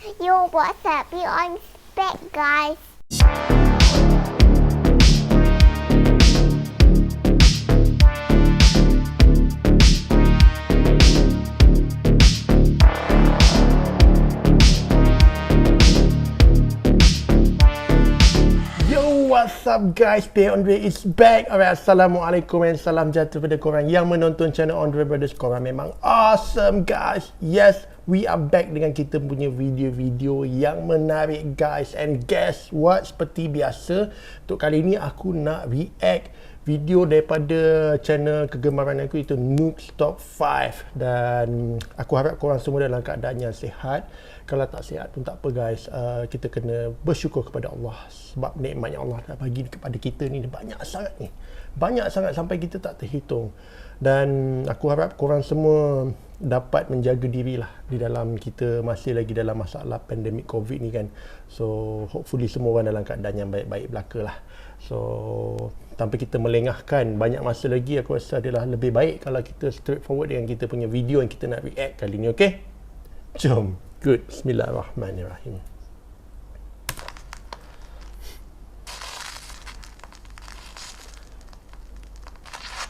Yo, what's up? You on spec, guys. What's up guys, Stay Andre is back. Alright, Assalamualaikum and salam jatuh pada korang yang menonton channel Andre Brothers. Korang memang awesome guys. Yes, we are back dengan kita punya video-video yang menarik guys. And guess what, seperti biasa, untuk kali ni aku nak react video daripada channel kegemaran aku, itu Noob's Top 5. Dan aku harap korang semua dalam keadaan yang sihat. Kalau tak sihat pun tak apa guys, kita kena bersyukur kepada Allah sebab nikmat yang Allah dah bagi kepada kita ni banyak sangat ni. Banyak sangat sampai kita tak terhitung. Dan aku harap korang semua dapat menjaga diri lah di dalam, kita masih lagi dalam masalah pandemik COVID ni kan. So hopefully semua orang dalam keadaan yang baik-baik belaka lah. So tanpa kita melengahkan banyak masa lagi, aku rasa adalah lebih baik kalau kita straightforward dengan kita punya video yang kita nak react kali ni, okay? Jom. Good. Bismillahirrahmanirrahim.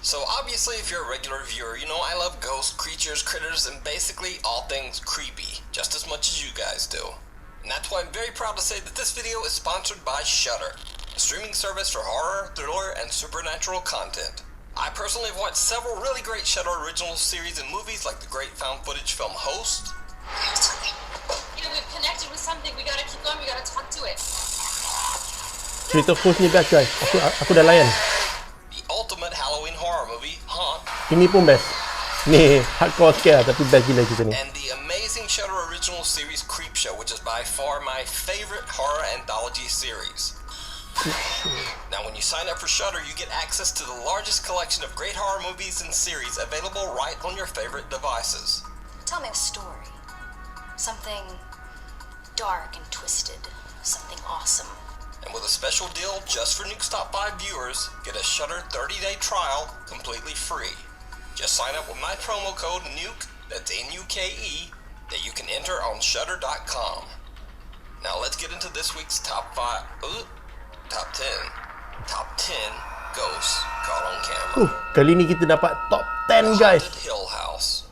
So obviously if you're a regular viewer, you know I love ghosts, creatures, critters, and basically all things creepy, just as much as you guys do. And that's why I'm very proud to say that this video is sponsored by Shudder, a streaming service for horror, thriller, and supernatural content. I personally have watched several really great Shudder original series and movies like the great found footage film Host. You know, we've connected with something. We gotta keep going. We gotta talk to it. Cerita Host ni best guys. Aku dah layan. The ultimate Halloween horror movie, Haunt. Ini pun best. Ni hardcore scare tapi best gila cerita ni. And the amazing Shudder original series Creepshow, which is by far my favorite horror anthology series. Now when you sign up for Shudder, you get access to the largest collection of great horror movies and series available right on your favorite devices. Tell me a story. Something dark and twisted. Something awesome. And with a special deal just for Nuke's Top 5 viewers, get a Shudder 30-day trial completely free. Just sign up with my promo code NUKE, that's N-U-K-E, that you can enter on Shudder.com. Now let's get into this week's top 10 ghosts caught on camera. Kali ni kita dapat top 10 guys. Haunted Hill House.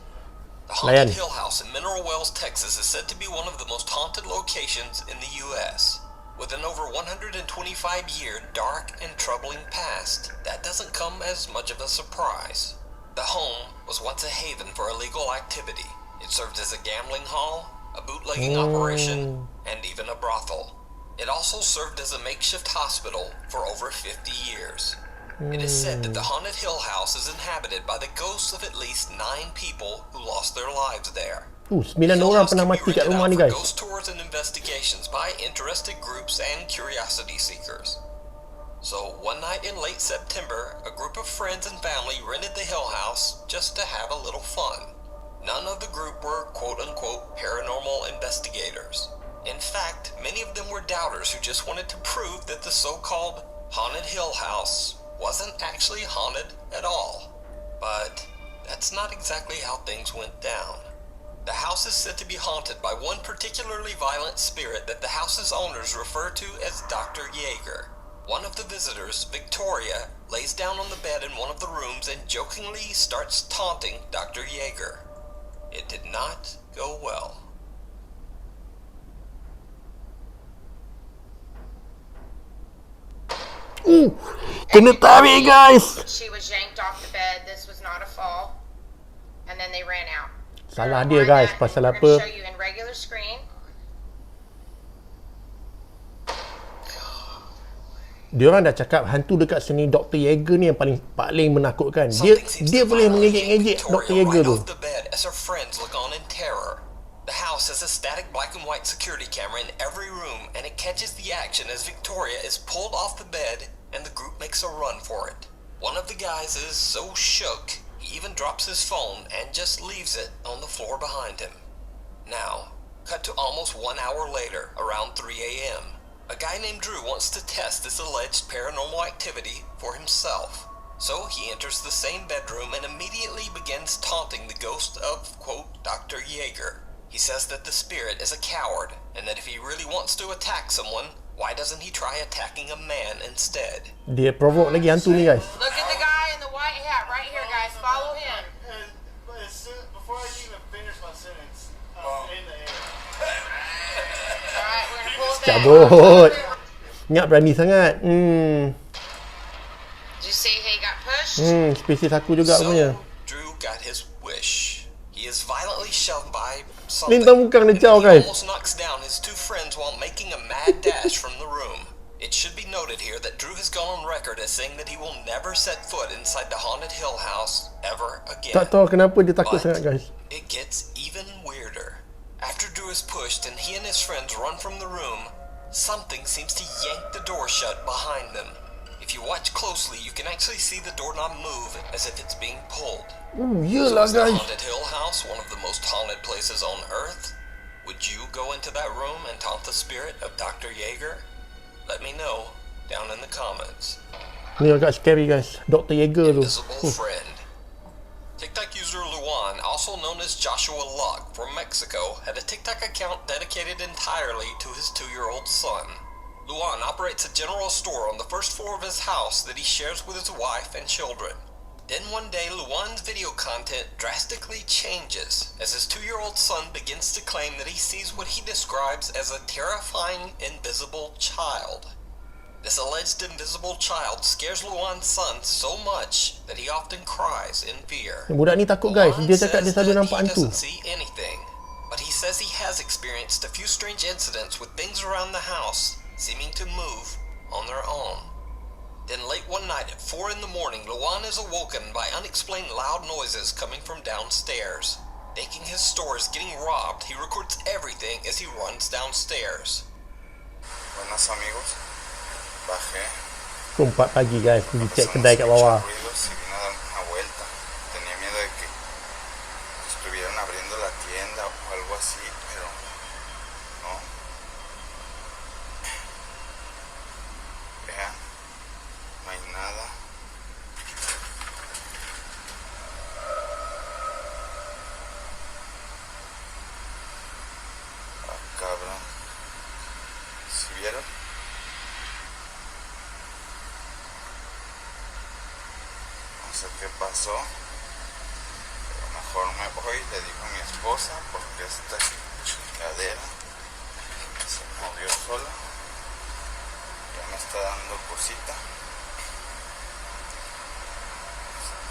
The Layan. Haunted Hill House in Mineral Wells, Texas is said to be one of the most haunted locations in the U.S. With an over 125-year dark and troubling past, that doesn't come as much of a surprise. The home was once a haven for illegal activity. It served as a gambling hall, a bootlegging operation, and even a brothel. It also served as a makeshift hospital for over 50 years. It is said that the Haunted Hill House is inhabited by the ghosts of at least 9 people who lost their lives there. 9 orang pernah mati kat rumah ni guys. Ghost tours and investigations by interested groups and curiosity seekers. So one night in late September, a group of friends and family rented the Hill House just to have a little fun. None of the group were quote-unquote paranormal investigators. In fact, many of them were doubters who just wanted to prove that the so-called Haunted Hill House wasn't actually haunted at all. But that's not exactly how things went down. The house is said to be haunted by one particularly violent spirit that the house's owners refer to as Dr. Yeager. One of the visitors, Victoria, lays down on the bed in one of the rooms and jokingly starts taunting Dr. Yeager. It did not go well. Kena tarik guys. She was yanked off the bed. This was not a fall. And then they ran out. Salah dia guys, pasal We're apa? gonna show you in regular screen. Diorang dah cakap hantu dekat sini Dr. Yeager ni yang paling menakutkan. Dia boleh mengejek-ngejek Dr. Yeager tu. The bed as her friends look on in terror. The house has a static black and white security camera in every room, and it catches the action as Victoria is pulled off the bed and the group makes a run for it. One of the guys is so shook, he even drops his phone and just leaves it on the floor behind him. Now, cut to almost 1 hour later, around 3 a.m. A guy named Drew wants to test this alleged paranormal activity for himself. So he enters the same bedroom and immediately begins taunting the ghost of, quote, Dr. Yeager. He says that the spirit is a coward, and that if he really wants to attack someone, why doesn't he try attacking a man instead? Dia provoke lagi hantu ni guys. Look at the guy in the white hat right here, guys. Follow him. Before I even finish my sentence, in the air. Alright, we're gonna pull it back. Cabut. Ingat berani sangat. Did you see he got pushed? Spesies aku juga punya. Drew got his wish. He is violently shoved by Lintang something. bukan dia and jauh he guys. almost knocks down his two friends while making a mad dash from the room. It should be noted here that Drew has gone on record as saying that he will never set foot inside the haunted hill house ever again. Tak tahu kenapa dia takut sangat guys. It gets even weirder. After Drew is pushed and he and his friends run from the room, something seems to yank the door shut behind them. If you watch closely, you can actually see the doorknob move as if it's being pulled. Iyalah Is the guys. haunted hill house one of the most haunted places on Earth? Would you go into that room and taunt the spirit of Dr. Yeager? Let me know down in the comments. Ni agak scary guys. Dr. Yeager tu. Invisible friend. TikTok user Luan, also known as Joshua Luck from Mexico, had a TikTok account dedicated entirely to his 2-year-old son. Luan operates a general store on the first floor of his house that he shares with his wife and children. Then one day, Luan's video content drastically changes as his 2-year-old son begins to claim that he sees what he describes as a terrifying invisible child. This alleged invisible child scares Luan's son so much that he often cries in fear. Budak ni takut guys. Luan Dia cakap dia says selalu that nampak he hantu. doesn't see anything, but he says he has experienced a few strange incidents with things around the house seeming to move on their own. Then late one night at 4 in the morning, Luan is awoken by unexplained loud noises coming from downstairs. Thinking his store is getting robbed, he records everything as he runs downstairs. Buenas amigos, bajé. Pukul 4 pagi guys. Pergi cek kedai kat bawah. Ruidos y vine a dar una vuelta. Tenía miedo de que estuvieran abriendo la tienda o algo así, pero no. Vean, no hay nada. Ah, cabrón. ¿Sí vieron? No sé qué pasó, pero mejor me voy, le digo a mi esposa, porque esta chingadera se movió sola, ya me está dando cosita,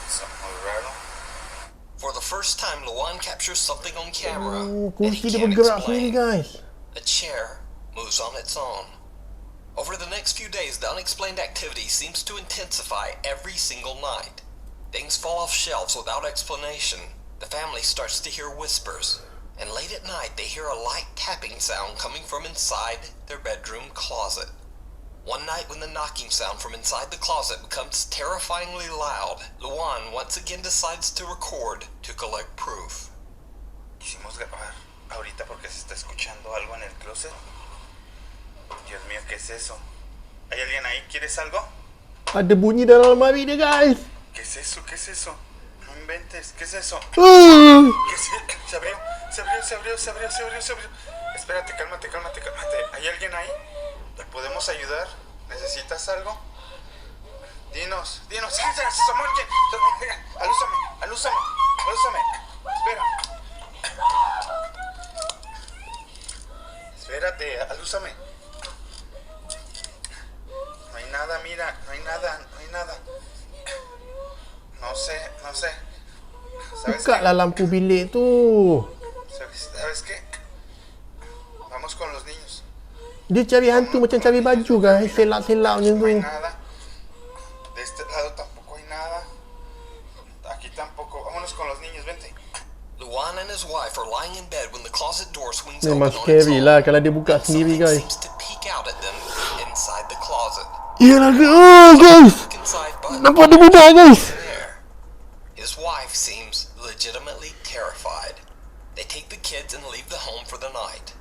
es muy raro. For the first time, Luan captures something on camera Oh, that kursi he dia can't bergerak sendiri explain. guys. A chair moves on its own. Over the next few days, the unexplained activity seems to intensify every single night. Things fall off shelves without explanation. The family starts to hear whispers. And late at night, they hear a light tapping sound coming from inside their bedroom closet. One night when the knocking sound from inside the closet becomes terrifyingly loud, Luan once again decides to record to collect proof. Quisimos grabar ahorita porque se está escuchando algo en el closet. Dios mío, ¿qué es eso? ¿Hay alguien ahí? ¿Quieres algo? Ada bunyi dalam lemari dia guys. ¿Qué es eso? ¿Qué es eso? No inventes, ¿qué es eso? Ah. ¿Qué es? Se abrió, se abrió, se abrió, se abrió, se abrió, se abrió. Espérate, cálmate, cálmate, cálmate. ¿Hay alguien ahí? ¿Te podemos ayudar? ¿Necesitas algo? Dinos, dinos. ¡Sí, se asomó alguien! Alúzame, alúzame, alúzame. Espera. Espérate, alúzame. No hay nada, mira, no hay nada, no hay nada. No sé, no sé. ¿Sabes Buka qué? lah lampu bilik tu. ¿Sabes qué? Vamos con los niños. Dia cari hantu macam cari baju guys. Selak-selak macam No hay tu. nada. De este lado tampoco hay nada. Aquí tampoco. Vámonos con los niños, vente. Luan and his wife are lying in bed when the closet door swings Memang open on its scary own. lah kalau dia buka And sendiri something guys. seems to peek out at them inside the closet. Iyalah oh guys. Look inside, but Nampak ada budak guys. there. His wife seems legitimately terrified. They take the kids and leave the home for the night.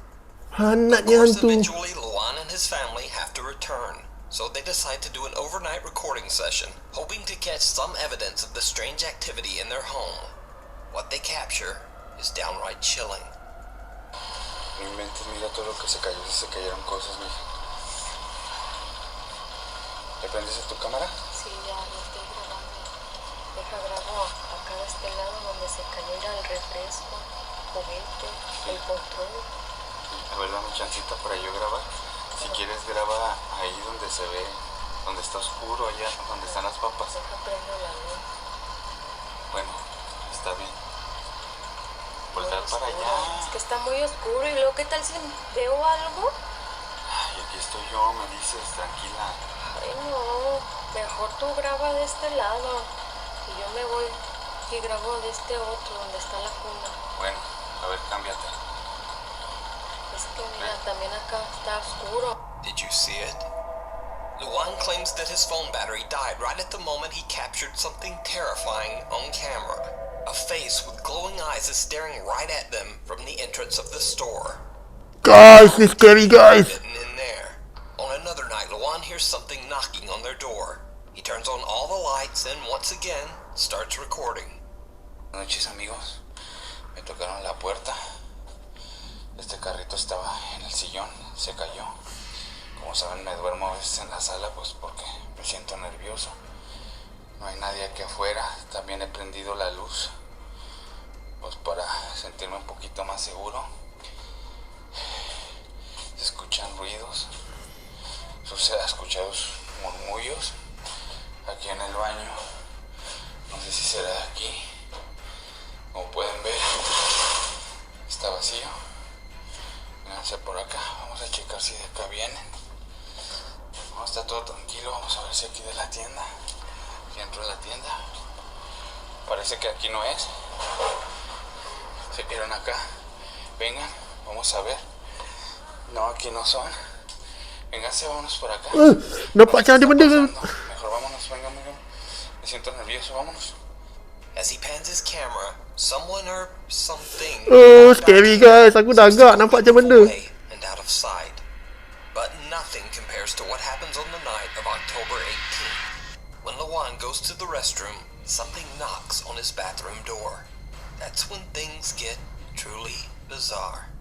Of Anaknya course, hantu. eventually, Luan and his family have to return. So they decide to do an overnight recording session, hoping to catch some evidence of the strange activity in their home. What they capture is downright chilling. No inventes, mira todo lo que se cayó, se cayeron cosas, mija. ¿Le prendes a tu cámara? Sí, ya lo estoy grabando. Deja grabo acá de este lado donde se cayó ya el refresco, juguete, el control. A ver, dame chancita para yo grabar. Si quieres, graba ahí donde se ve, donde está oscuro, allá donde están las papas. Deja prendo la luz. Bueno, está bien. Voltar para Es allá. que está muy oscuro y luego, ¿qué tal si veo algo? Ay, aquí estoy yo, me dices, tranquila. Ay, no, mejor tú graba de este lado y yo me voy y grabo de este otro donde está la cuna. Bueno, a ver, cámbiate. Es que mira, también acá está oscuro. Did you see it? Luan claims that his phone battery died right at the moment he captured something terrifying on camera. A face with glowing eyes is staring right at them from the entrance of the store. Guys, it's scary, guys. Hidden in there. On another night, Luan hears something knocking on their door. He turns on all the lights and once again starts recording. Buenas noches, amigos. Me tocaron la puerta. Este carrito estaba en el sillón, se cayó. Como saben, me duermo a veces en la sala, pues porque me siento nervioso. No hay nadie aquí afuera. También he prendido la luz, pues para sentirme un poquito más seguro. Se escuchan ruidos. Se han escuchado murmullos aquí en el baño. No sé si será de aquí. Como pueden ver, está vacío. Vénganse por acá. Vamos a checar si de acá vienen. No, está todo tranquilo. Vamos a ver si aquí de la tienda. Aquí dentro de la tienda. Parece que aquí no es. Se vieron acá. Vengan, vamos a ver. No, aquí no son. Vénganse, vámonos por acá. No pasa de benda. Mejor vámonos, vengan. Me siento nervioso, vámonos. As he pans his camera, someone or something Oh, scary, guys. Aku dah agak nampak macam benda. away and out of sight. But nothing compares to what happens on the night of October 18th. When Luan goes to the restroom, something knocks on his bathroom door. That's when things get truly bizarre.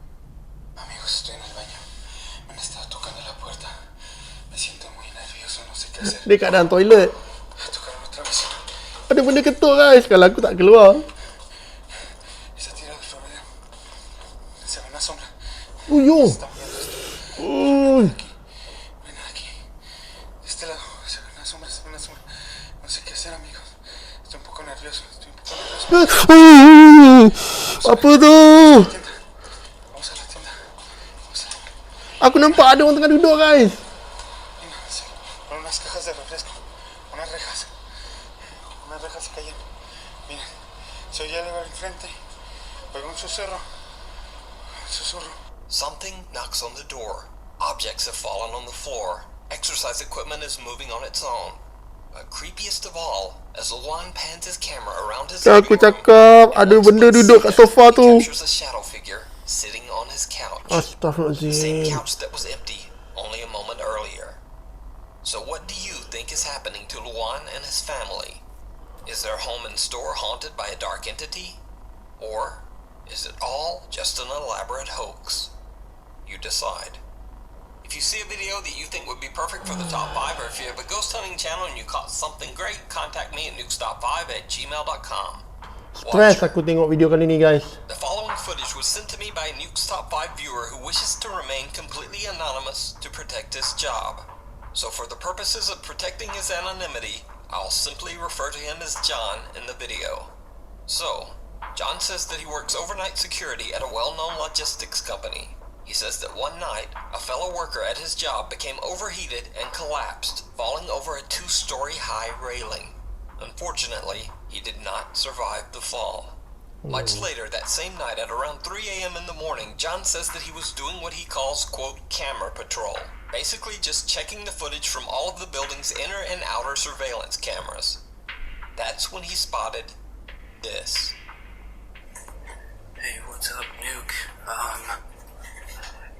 Amigos, estoy en el baño. Me han estado tocando la puerta. Me siento muy nervioso, no sé qué hacer. Dekat dalam toilet. Tocaron otra vez. Ada benda ketuk, guys. Kalau aku tak keluar. Está tirado el florero. Se ve una sombra. Uyuh. Están viendo esto. Uy. Ven aquí. De este lado. Se ve una sombra, se ve una sombra. No sé qué hacer, amigos. Estoy un poco nervioso. Apa tu? Vamos a la tienda. Vamos a la tienda. Aku nampak ada orang tengah duduk, guys. Mira, sí. Con unas cajas de refresco. Unas rejas. Unas rejas se cayeron. Miren. Se oye algo al frente. Oigo un susurro. Un susurro. Something knocks on the door. Objects have fallen on the floor. Exercise equipment is moving on its own. But creepiest of all, as Luan pans his camera around his Aku living room, cakap in ada one benda split duduk kat second, sofa he tu. captures a shadow figure sitting on his couch. The same Astaghfirullahalazim. couch that was empty only a moment earlier. So what do you think is happening to Luan and his family? Is their home and store haunted by a dark entity? Or is it all just an elaborate hoax? You decide. If you see a video that you think would be perfect for the top 5, or if you have a ghost hunting channel and you caught something great, contact me at nukestop5@gmail.com. Stress aku tengok video kali ni, guys. The following footage was sent to me by a Nuke's Top 5 viewer who wishes to remain completely anonymous to protect his job. So for the purposes of protecting his anonymity, I'll simply refer to him as John in the video. So, John says that he works overnight security at a well-known logistics company. He says that one night, a fellow worker at his job became overheated and collapsed, falling over a 2-story high railing. Unfortunately, he did not survive the fall. Much later that same night at around 3 a.m. in the morning, John says that he was doing what he calls, quote, camera patrol. Basically just checking the footage from all of the building's inner and outer surveillance cameras. That's when he spotted this. Hey, what's up, Nuke?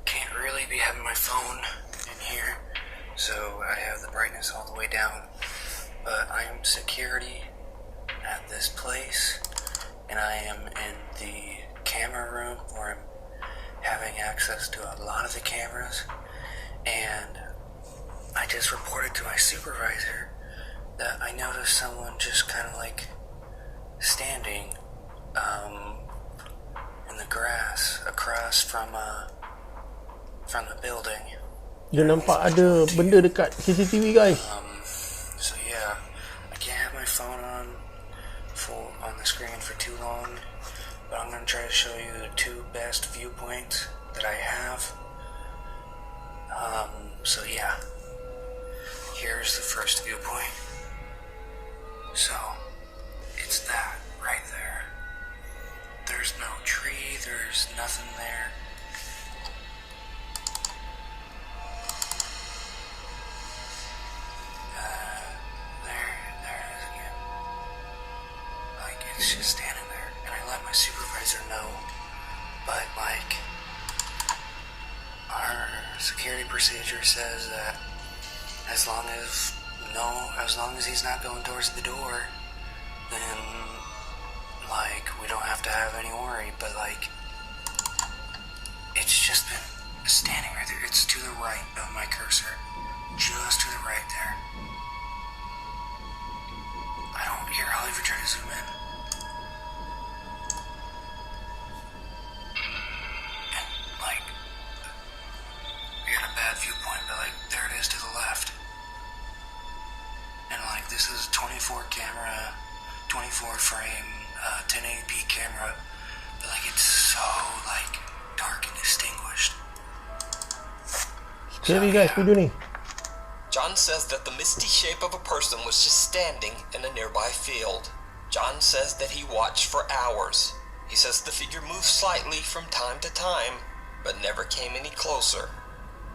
Can't really be having my phone in here, so I have the brightness all the way down. But I am security at this place, and I am in the camera room where I'm having access to a lot of the cameras, and I just reported to my supervisor that I noticed someone just kind of like standing in the grass across from the building. Dia nampak ada benda dekat CCTV guys. So yeah, I can't have my phone on the screen for too long, but I'm gonna try to show you the two best viewpoints that I have. So yeah, here's the first viewpoint. So it's that right there. There's no tree, there's nothing there. There it is again. Like, it's just standing there, and I let my supervisor know, but like, our security procedure says that as long as he's not going towards the door, then like we don't have to have any worry. But like, it's just been standing right there. It's to the right of my cursor, just to the right there. I don't hear. I'll even try to zoom in. And like, we got a bad viewpoint, but like, there it is to the left. And like, this is 24 camera, 24 frame, 1080p camera, but like, it's so like dark and distinguished. Scary guys, video ni. John says that the misty shape of a person was just standing in a nearby field. John says that he watched for hours. He says the figure moved slightly from time to time, but never came any closer.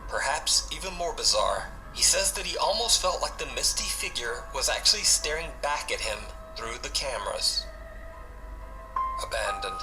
Perhaps even more bizarre, he says that he almost felt like the misty figure was actually staring back at him through the cameras. Abandoned.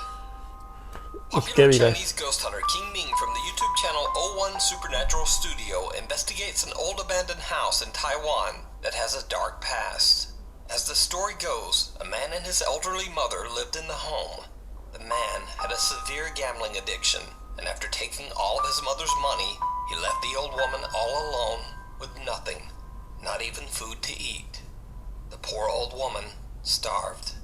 It's Popular scary guys. Chinese ghost hunter King Ming from the YouTube channel 01 Supernatural Studio investigates an old abandoned house in Taiwan that has a dark past. As the story goes, a man and his elderly mother lived in the home. The man had a severe gambling addiction, and after taking all of his mother's money, he left the old woman all alone with nothing, not even food to eat. The poor old woman starved.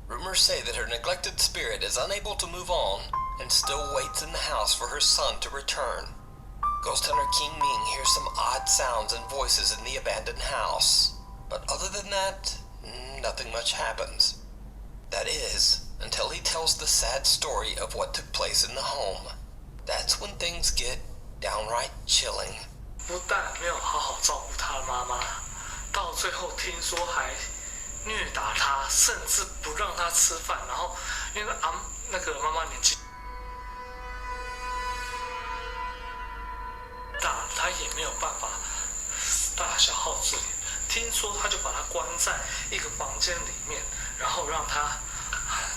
Rumors say that her neglected spirit is unable to move on and still waits in the house for her son to return. Ghost hunter King Ming hears some odd sounds and voices in the abandoned house, but other than that, nothing much happens. That is, until he tells the sad story of what took place in the home. That's when things get downright chilling. 不但没有好好照顾他的妈妈，到最后听说还虐打他，甚至不让他吃饭。然后因为那个妈妈年纪大，他也没有办法大小号自理。听说他就把他关在一个房间里面，然后让他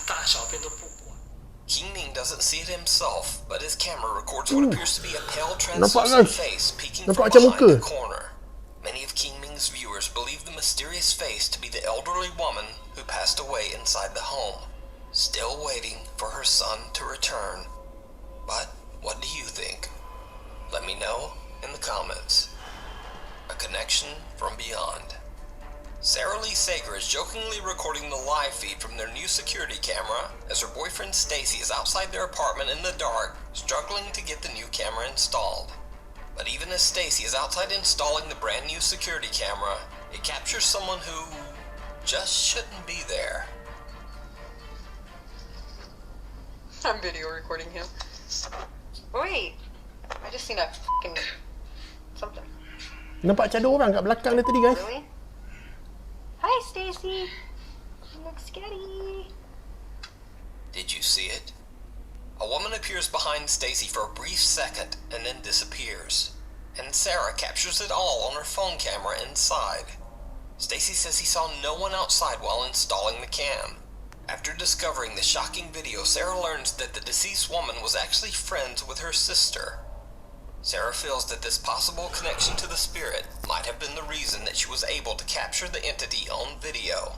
大小便都不管。 King Ming doesn't see it himself, but his camera records what appears to be a pale Nampak translucent guys? face peeking Nampak from macam behind the muka. corner. Many of King Ming's viewers believe the mysterious face to be the elderly woman who passed away inside the home, still waiting for her son to return. But what do you think? Let me know in the comments. A connection from beyond. Sarah Lee Sager is jokingly recording the live feed from their new security camera as her boyfriend Stacy is outside their apartment in the dark, struggling to get the new camera installed. But even as Stacy is outside installing the brand new security camera, it captures someone who just shouldn't be there. I'm video recording him. Wait, I just seen a fucking something. Nampak macam ada orang kat belakang dia tadi guys. Really? Hi, Stacy. You look scary. Did you see it? A woman appears behind Stacy for a brief second and then disappears. And Sarah captures it all on her phone camera inside. Stacy says he saw no one outside while installing the cam. After discovering the shocking video, Sarah learns that the deceased woman was actually friends with her sister. Sarah feels that this possible connection to the spirit might have been the reason that she was able to capture the entity on video.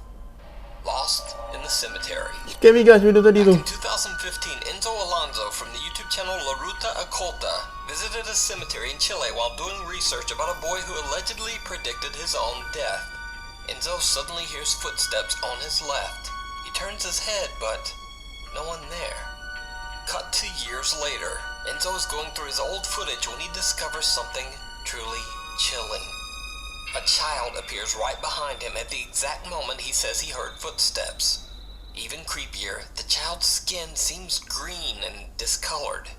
Lost in the Cemetery. Scary guys video tadi tu. In 2015, Enzo Alonso from the YouTube channel La Ruta Oculta visited a cemetery in Chile while doing research about a boy who allegedly predicted his own death. Enzo suddenly hears footsteps on his left. He turns his head, but no one there. Cut to years later, Enzo is going through his old footage when he discovers something truly chilling. A child appears right behind him at the exact moment he says he heard footsteps. Even creepier, the child's skin seems green and discolored.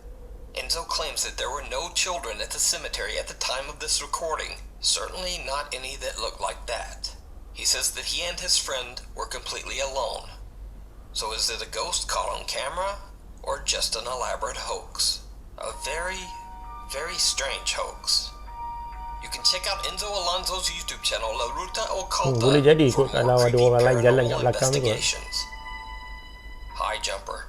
Enzo claims that there were no children at the cemetery at the time of this recording, certainly not any that looked like that. He says that he and his friend were completely alone. So is it a ghost caught on camera, or just an elaborate hoax? A very, very strange hoax. You can check out Enzo Alonso's YouTube channel La Ruta Oculta boleh jadi for kot kalau more ada creepy orang lain jalan kat paranormal belakang tu kot. investigations. Hi Jumper.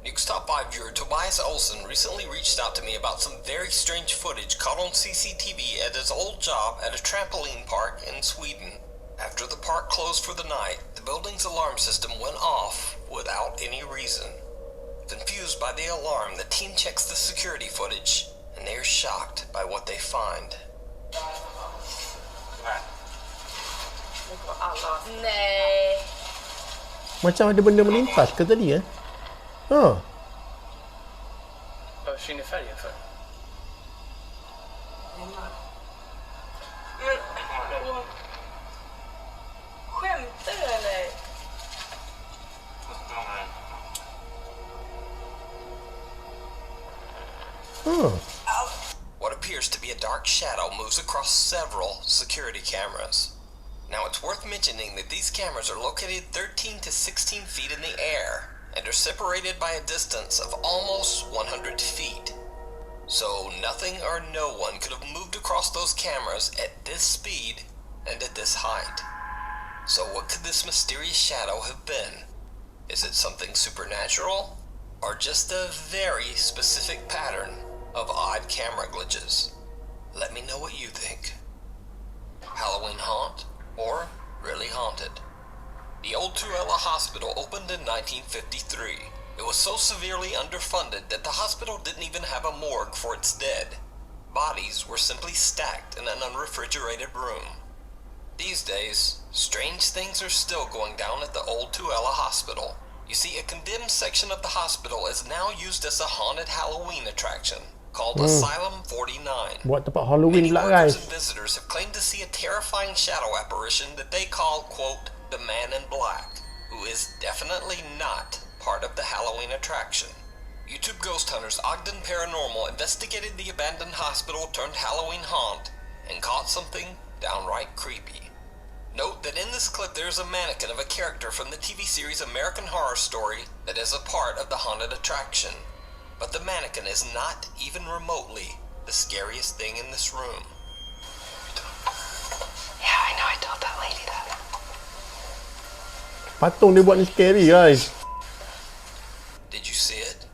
News Top 5 viewer Tobias Olsen recently reached out to me about some very strange footage caught on CCTV at his old job at a trampoline park in Sweden. After the park closed for the night, the building's alarm system went off without any reason. Confused by the alarm, the team checks the security footage, and they are shocked by what they find. Nej. Macam ada benda melintas ke tadi Ha. Vad försvinner färgen för? Skämtar du eller? What appears to be a dark shadow moves across several security cameras. Now it's worth mentioning that these cameras are located 13 to 16 feet in the air and are separated by a distance of almost 100 feet. So nothing or no one could have moved across those cameras at this speed and at this height. So what could this mysterious shadow have been? Is it something supernatural, or just a very specific pattern of odd camera glitches? Let me know what you think. Halloween haunt, or really haunted? The old Tuella Hospital opened in 1953. It was so severely underfunded that the hospital didn't even have a morgue for its dead. Bodies were simply stacked in an unrefrigerated room. These days, strange things are still going down at the old Tuella Hospital. You see, a condemned section of the hospital is now used as a haunted Halloween attraction called Asylum 49. Buat tempat Halloween Many pula workers guys. and visitors have claimed to see a terrifying shadow apparition that they call, quote, the Man in Black, who is definitely not part of the Halloween attraction. YouTube ghost hunters Ogden Paranormal investigated the abandoned hospital turned Halloween haunt and caught something downright creepy. Note that in this clip there is a mannequin of a character from the TV series American Horror Story that is a part of the haunted attraction. But the mannequin is not even remotely the scariest thing in this room. Yeah, I know, I told that lady that. Patung dia buat ni scary guys. Did you see it?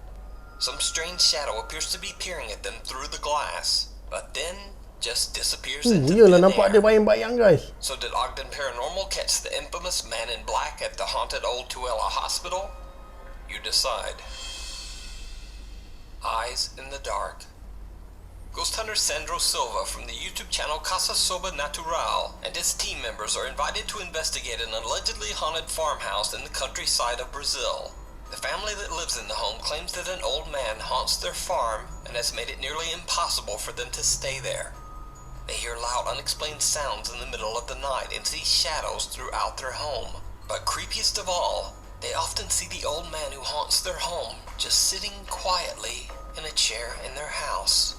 Some strange shadow appears to be peering at them through the glass, but then just disappears into Iyalah thin nampak ada air. bayang-bayang guys. So did Ogden Paranormal catch the infamous Man in Black at the haunted old Tuella Hospital? You decide. Eyes in the Dark. Ghost hunter Sandro Silva from the YouTube channel Casa Soba Natural and his team members are invited to investigate an allegedly haunted farmhouse in the countryside of Brazil. The family that lives in the home claims that an old man haunts their farm and has made it nearly impossible for them to stay there. They hear loud, unexplained sounds in the middle of the night and see shadows throughout their home. But creepiest of all, they often see the old man who haunts their home just sitting quietly in a chair in their house.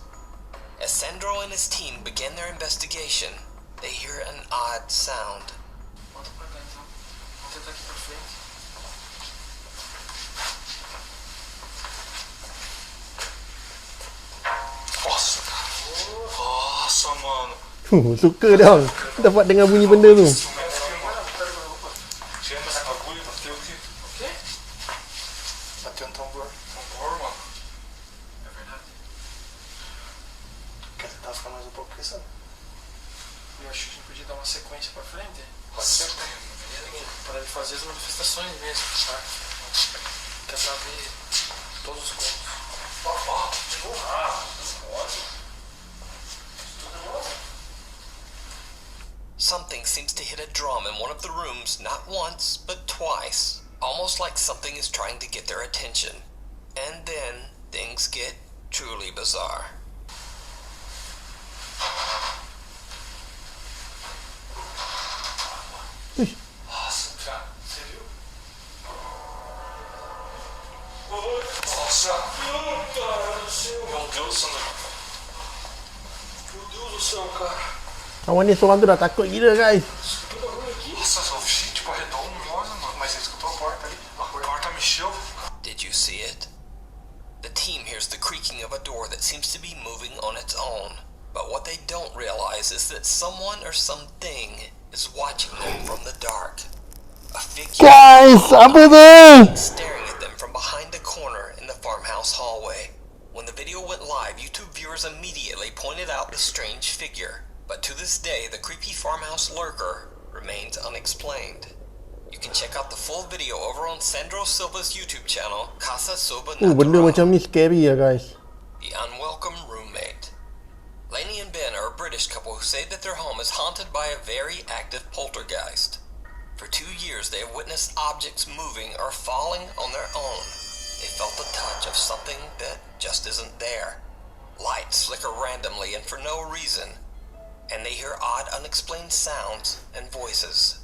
As Sandro and his team begin their investigation, they hear an odd sound. Volta pra cá então. Tenta aqui pra frente. Nossa, cara. Nossa, mano. Suka dah dapat dengar bunyi benda tu. Tira essa agulha, bateu aqui. O quê? Bateu um tambor. Tambor, mano. É verdade? Quer tentar ficar mais um pouco aqui, sabe? Eu acho que a gente podia dar uma sequência pra frente. Para ele fazer as manifestações mesmo, sabe? Quer saber todos os corpos. Something seems to hit a drum in one of the rooms not once, but twice. Almost like something is trying to get their attention. And then things get truly bizarre. Nossa, cara, você viu? Nossa, cara do céu. Meu Deus do céu. Meu Deus do céu, cara. Kawan ni seorang tu dah takut gila guys. Nossa, só vi tipo arredondosa, mano. Mas você escutou a porta ali? A porta mexeu. Did you see it? The team hears the creaking of a door that seems to be moving on its own. But what they don't realize is that someone or something is watching them from the dark. A figure Guys, apa tu? staring at them from behind the corner in the farmhouse hallway. When the video went live, YouTube viewers immediately pointed out the strange figure. But to this day, the creepy farmhouse lurker remains unexplained. You can check out the full video over on Sandro Silva's YouTube channel, Casa Soba Benda Natural. macam ni scary ya guys. The unwelcome roommate. Lainey and Ben are a British couple who say that their home is haunted by a very active poltergeist. For 2 years, they have witnessed objects moving or falling on their own. They felt the touch of something that just isn't there. Lights flicker randomly and for no reason. And they hear odd, unexplained sounds and voices.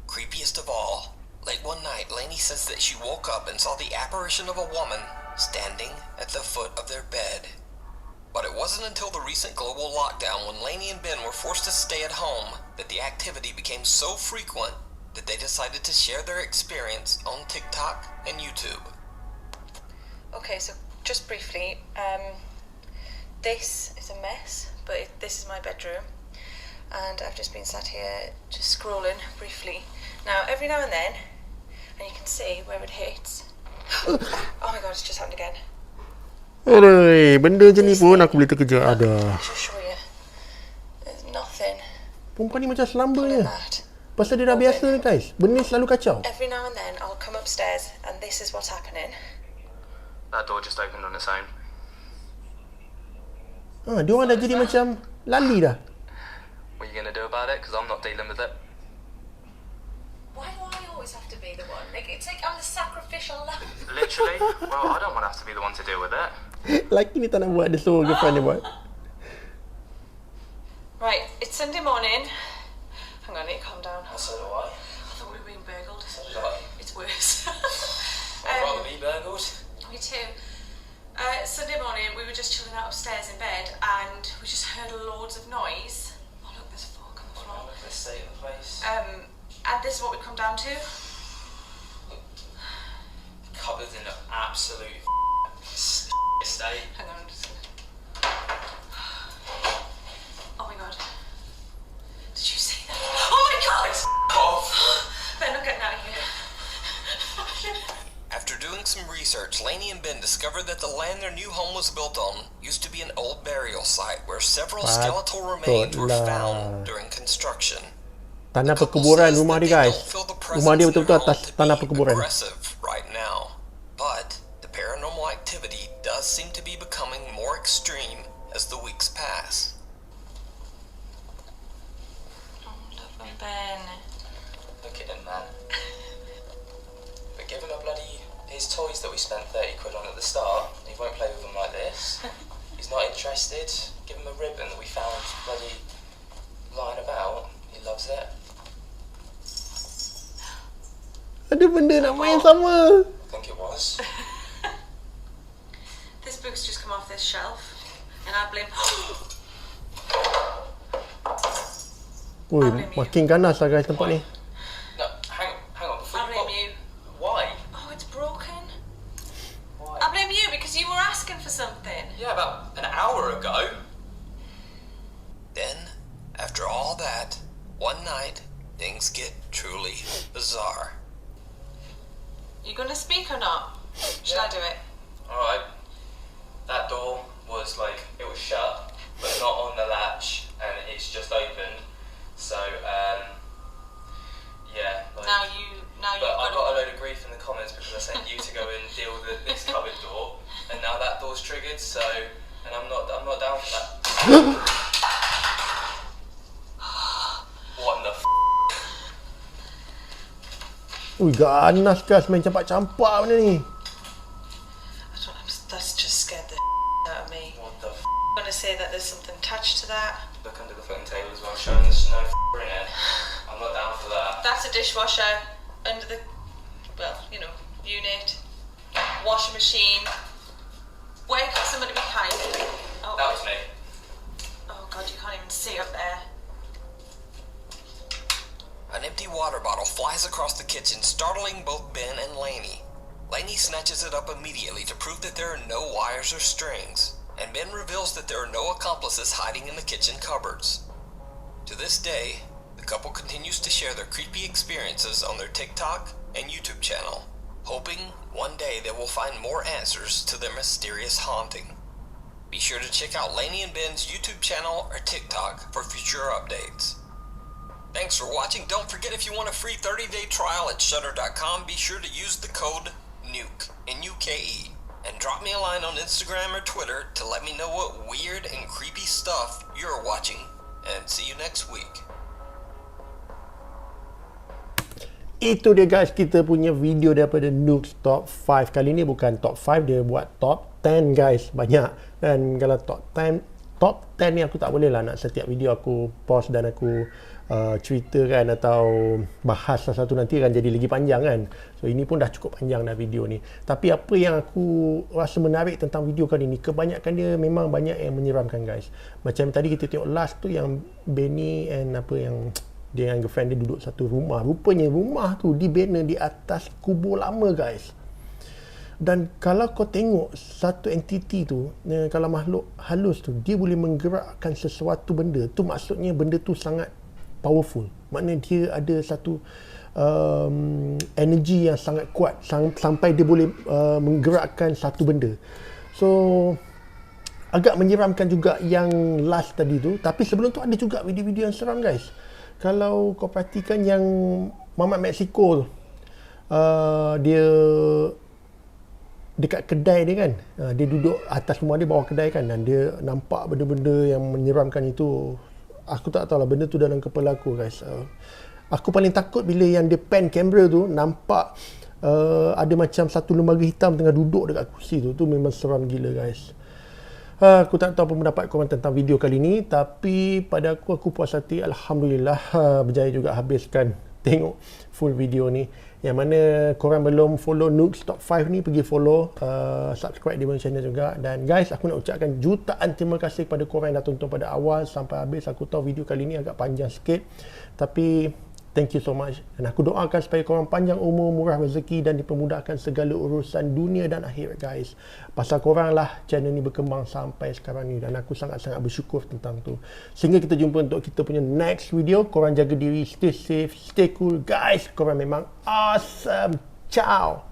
Creepiest of all, late one night, Lainey says that she woke up and saw the apparition of a woman standing at the foot of their bed. But it wasn't until the recent global lockdown when Lainey and Ben were forced to stay at home that the activity became so frequent that they decided to share their experience on TikTok and YouTube. Okay, so just briefly, this is a mess, but this is my bedroom, and I've just been sat here just scrolling briefly. Now, every now and then, and you can see where it hits. Oh my god, it's just happened again. Aduh, benda macam ni pun aku boleh terkejut. Ada. I'll just show you. There's nothing. Perempuan ni macam slumber Look je. at that. Pasal dia dah biasa ni guys. Benda ni selalu kacau. Every now and then, I'll come upstairs, and this is what's happening. That door just opened on its own. Dia orang dah jadi macam lali dah. What are you going to do about it? Because I'm not dealing with it. Why do I always have to be the one? Like, it's like I'm the sacrificial lamb. Literally? Well, I don't want to have to be the one to deal with it. Laki ni tak nak buat. Dia suruh girlfriend dia buat. Right, it's Sunday morning. Hang on, I need to calm down. So do I. I thought we were being burgled. So did I. It's worse. I'd rather be burgled. Me too. Sunday morning, we were just chilling out upstairs in bed, and we just heard loads of noise. Oh look, there's a fork on the floor. Look at the state of the place. And this is what we come down to. Cupboard's in an absolute state. Hang on, I'm just gonna... Oh my god. Did you see that? Oh my god! Ben, I'm getting out of here. After doing some research, Lainey and Ben discovered that the land their new home was built on used to be an old burial site where several skeletal remains were found during construction. Tanah perkuburan rumah dia guys. Rumah dia betul-betul atas tanah perkuburan. Aggressive right now, but the paranormal activity does seem to be becoming more extreme as the weeks pass. Oh, love him, Ben. Look at him, man. But give him a bloody... his toys that we spent 30 quid on at the start. He won't play with them like this. He's not interested. Give him a ribbon that we found bloody lying about. He loves it. Ada benda nak main sama. I think it was. This book's just come off this shelf, and I blame... Ui, makin ganas lah guys tempat ni. No, hang on. Before I blame you. Why? Oh, it's broken. Why? I blame you because you were asking for something. Yeah, about an hour ago. Then, after all that, one night, things get truly bizarre. You gonna speak or not? Should I do it? Alright. That door was like, it was shut, but not on the latch, and it's just opened. So, What the f***? Ui, ganas guys, main campak-campak benda ni. That's just scared the out of me. What the f***? I'm gonna say that there's something attached to that. Look under the foot and table as well, showing there's no f*** in it. I'm not down for that. That's a dishwasher under the, well, you know, unit. Washing machine. Where could somebody be hiding? Oh, That was me. oh God, you can't even see up there. An empty water bottle flies across the kitchen, startling both Ben and Lainey. Lainey snatches it up immediately to prove that there are no wires or strings, and Ben reveals that there are no accomplices hiding in the kitchen cupboards. To this day, the couple continues to share their creepy experiences on their TikTok and YouTube channel, hoping one day they will find more answers to their mysterious haunting. Be sure to check out Lainey and Ben's YouTube channel or TikTok for future updates. Thanks for watching. Don't forget, if you want a free 30-day trial at Shudder.com, be sure to use the code NUKE, N-U-K-E, and drop me a line on Instagram or Twitter to let me know what weird and creepy stuff you're watching. And see you next week. Itu dia guys, kita punya video daripada Nook's Top 5. Kali ni bukan Top 5, dia buat Top 10 guys. Banyak. Dan kalau Top 10 ni aku tak boleh lah nak setiap video aku post dan aku ceritakan atau bahas satu nanti akan jadi lagi panjang kan. So ini pun dah cukup panjang dah video ni. Tapi apa yang aku rasa menarik tentang video kali ni, kebanyakan dia memang banyak yang menyeramkan guys. Macam tadi kita tengok last tu yang Benny and apa yang dia dengan girlfriend dia duduk satu rumah. Rupanya rumah tu dibina di atas kubur lama guys. Dan kalau kau tengok satu entiti tu, kalau makhluk halus tu, dia boleh menggerakkan sesuatu benda. Tu maksudnya benda tu sangat powerful. Maknanya dia ada satu energi yang sangat kuat sampai dia boleh menggerakkan satu benda. So agak menyeramkan juga yang last tadi tu. Tapi sebelum tu ada juga video-video yang seram guys. Kalau kau perhatikan yang Mamat Mexico tu, dia dekat kedai dia kan, dia duduk atas rumah dia, bawah kedai kan, dan dia nampak benda-benda yang menyeramkan itu. Aku tak tahu lah, benda tu dalam kepala aku guys. Aku paling takut bila yang dia pan kamera tu, nampak ada macam satu lembaga hitam tengah duduk dekat kursi tu. Tu memang seram gila guys. Aku tak tahu apa pendapat korang tentang video kali ni, tapi pada aku puas hati. Alhamdulillah berjaya juga habiskan tengok full video ni. Yang mana korang belum follow Nook's Top 5 ni, pergi follow, subscribe dia punya channel juga. Dan guys, aku nak ucapkan jutaan terima kasih kepada korang yang dah tonton pada awal sampai habis. Aku tahu video kali ni agak panjang sikit, tapi thank you so much. Dan aku doakan supaya korang panjang umur, murah rezeki dan dipermudahkan segala urusan dunia dan akhirat guys. Pasal korang lah channel ni berkembang sampai sekarang ni, dan aku sangat-sangat bersyukur tentang tu. Sehingga kita jumpa untuk kita punya next video. Korang jaga diri, stay safe, stay cool guys. Korang memang awesome. Ciao.